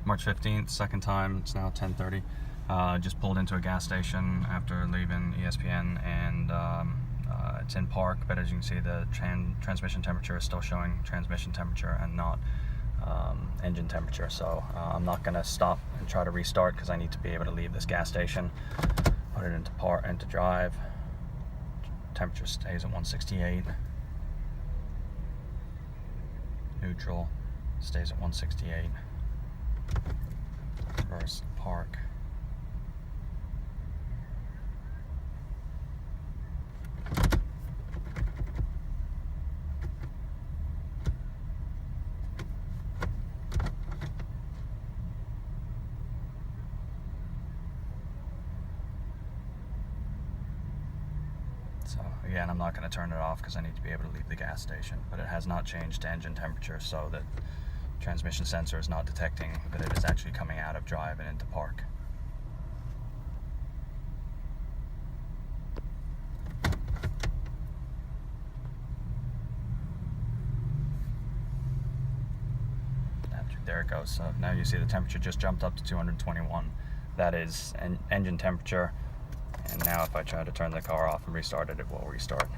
March 15th, second time. It's now 10:30. Just pulled into a gas station after leaving ESPN, and it's in park, but as you can see, the transmission temperature is still showing transmission temperature and not engine temperature. So I'm not going to stop and try to restart because I need to be able to leave this gas station, put it into drive. Temperature stays at 168. Neutral stays at 168. Reverse park. So again, I'm not going to turn it off because I need to be able to leave the gas station, but it has not changed to engine temperature, so that transmission sensor is not detecting that it is actually coming out of drive and into park. There it goes. So now you see the temperature just jumped up to 221. That is engine temperature. And now if I try to turn the car off and restart it, it will restart.